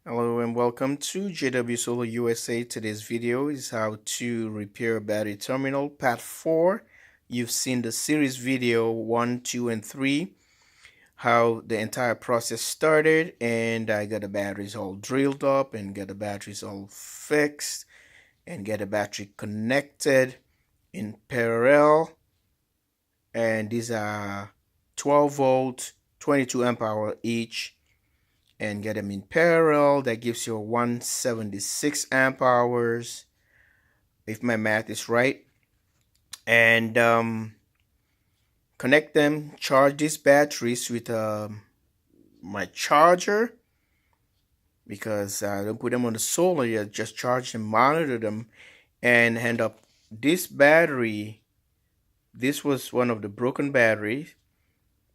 Hello and welcome to JW Solar USA. Today's video is how to repair a battery terminal part 4. You've seen the series video 1, 2, and 3, how the entire process started, and I got the batteries all drilled up and get the batteries all fixed and get the battery connected in parallel. And these are 12 volt, 22 amp hour each, and get them in parallel. That gives you 176 amp hours if my math is right. And connect them, charge these batteries with my charger, because I don't put them on the solar yet, just charge them, monitor them, and end up this battery. This was one of the broken batteries,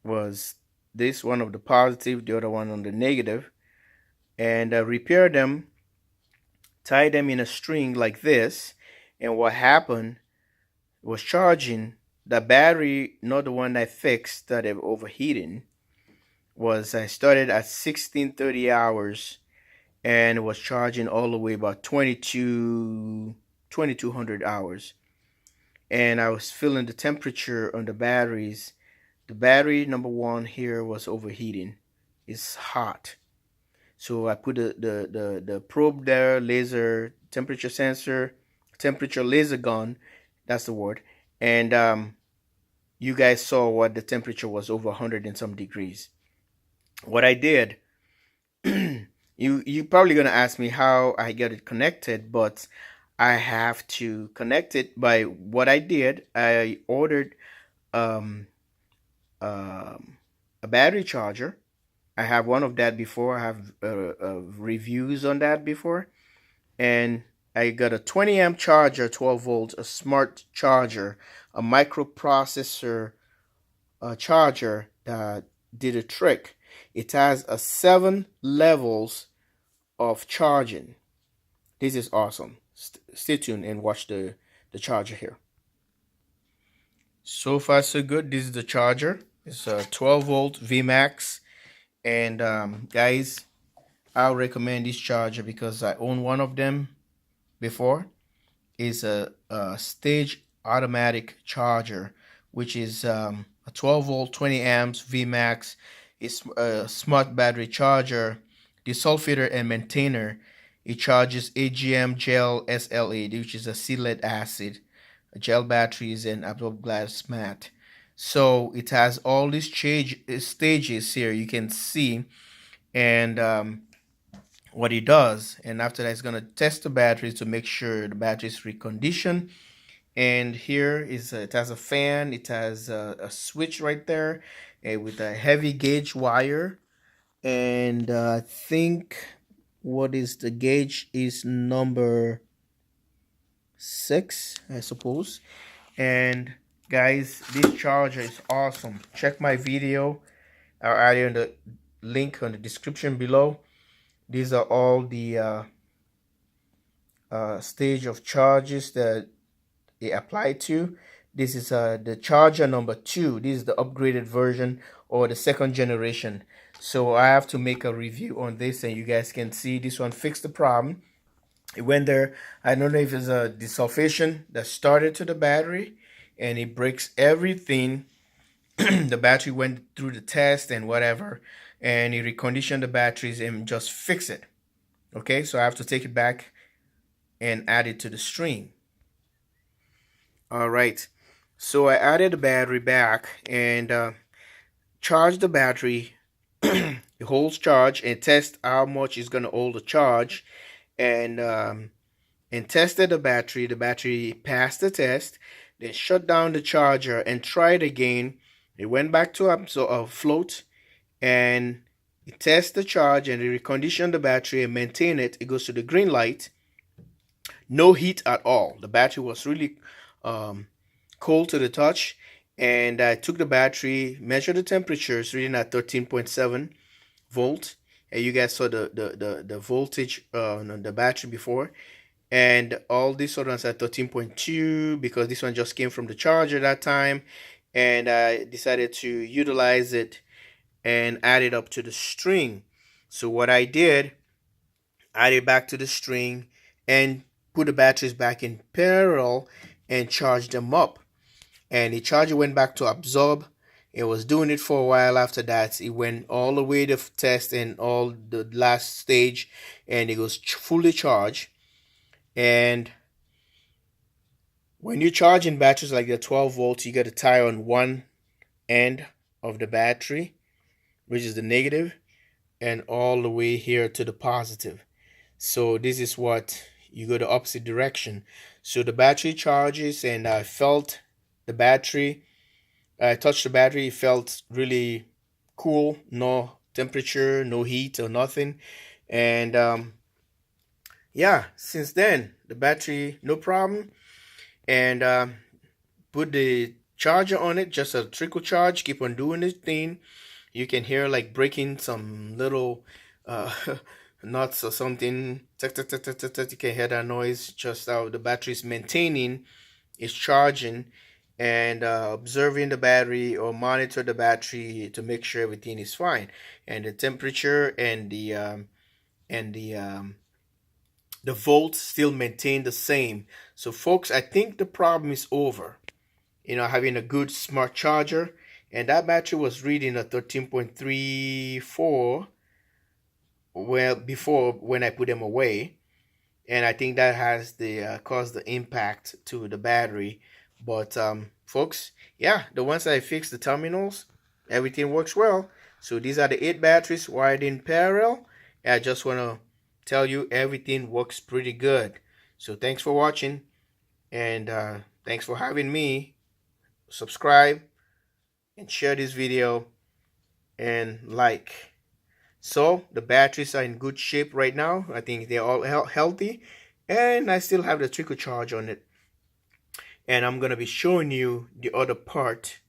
was this one of the positive, the other one on the negative, and repair them, tie them in a string like this. And what happened was charging the battery, not the one I fixed that I'm overheating, was I started at 1630 hours and was charging all the way about 2200 hours. And I was feeling the temperature on the batteries. The battery number 1 here was overheating. It's hot. So I put the probe there, laser temperature sensor, temperature laser gun, that's the word. And you guys saw what the temperature was, over 100 and some degrees. What I did, you probably gonna ask me how I got it connected, but I have to connect it by what I did. I ordered a battery charger. I have one of that before. I have reviews on that before. And I got a 20 amp charger, 12 volts, a smart charger, a microprocessor charger that did a trick. It has 7 levels of charging. This is awesome. Stay tuned and watch the charger here. So far so good. This is the charger. It's a 12 volt VMAX. And guys, I'll recommend this charger because I own one of them before. It's a stage automatic charger, which is a 12 volt 20 amps VMAX. It's a smart battery charger, desulfator and maintainer. It charges AGM gel SLA, which is a acetylate acid, gel batteries, and absorbed glass mat. So it has all these stages here you can see, and what it does. And after that, it's going to test the batteries to make sure the battery is reconditioned. And here is it has a fan, it has a switch right there with a heavy gauge wire. And I think what is the gauge is number 6, I suppose. And guys, this charger is awesome. Check my video. I'll add in the link on the description below. These are all the stage of charges that they apply to. This is the charger number 2. This is the upgraded version, or the 2nd generation. So I have to make a review on this, and you guys can see this one fixed the problem. It went there. I don't know if it's a desulfation that started to the battery and it breaks everything. The battery went through the test and whatever, and it reconditioned the batteries and just fix it. Okay, so I have to take it back and add it to the string. All right, so I added the battery back and charged the battery. It holds charge and test how much is going to hold the charge, and tested the battery. The battery passed the test. Then shut down the charger and tried again. It went back to float, and it tests the charge and it reconditioned the battery and maintain it. It goes to the green light. No heat at all. The battery was really cold to the touch. And I took the battery, measured the temperatures, reading at 13.7 volt. And you guys saw the voltage on the battery before. And all these other ones at 13.2 because this one just came from the charger that time. And I decided to utilize it and add it up to the string. So what I did, add it back to the string, and put the batteries back in parallel and charge them up. And the charger went back to absorb. It was doing it for a while. After that, it went all the way to test and all the last stage, and it was fully charged. And when you're charging batteries like the 12 volts, you got to tie on one end of the battery, which is the negative, and all the way here to the positive. So this is what you go the opposite direction. So the battery charges, and I felt the battery. I touched the battery. It felt really cool. No temperature, no heat or nothing. And yeah, since then the battery no problem. And put the charger on it, just a trickle charge. Keep on doing this thing. You can hear like breaking some little nuts or something. You can hear that noise. Just how the battery is maintaining, is charging, and observing the battery or monitor the battery to make sure everything is fine, and the temperature and the volts still maintain the same. So folks, I think the problem is over. Having a good smart charger, and that battery was reading a 13.34 well before when I put them away, and I think that has the caused the impact to the battery. But folks, yeah, the ones I fixed the terminals, everything works well. So these are the 8 batteries wired in parallel. I just want to tell you everything works pretty good. So thanks for watching, and thanks for having me. Subscribe and share this video and like. So the batteries are in good shape right now. I think they're all healthy, and I still have the trickle charge on it. And I'm gonna be showing you the other part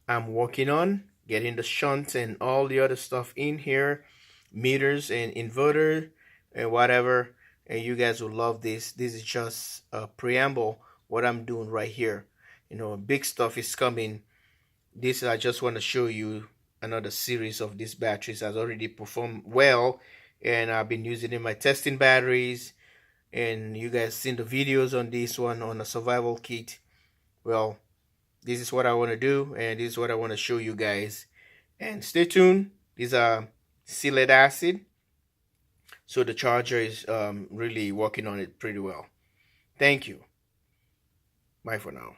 I'm working on, getting the shunt and all the other stuff in here, meters and inverter and whatever. And you guys will love this. This is just a preamble what I'm doing right here. Big stuff is coming. This I just want to show you another series of these batteries has already performed well, and I've been using in my testing batteries, and you guys seen the videos on this one on a survival kit. Well, this is what I want to do, and this is what I want to show you guys. And stay tuned. These are lead acid, so the charger is really working on it pretty well. Thank you. Bye for now.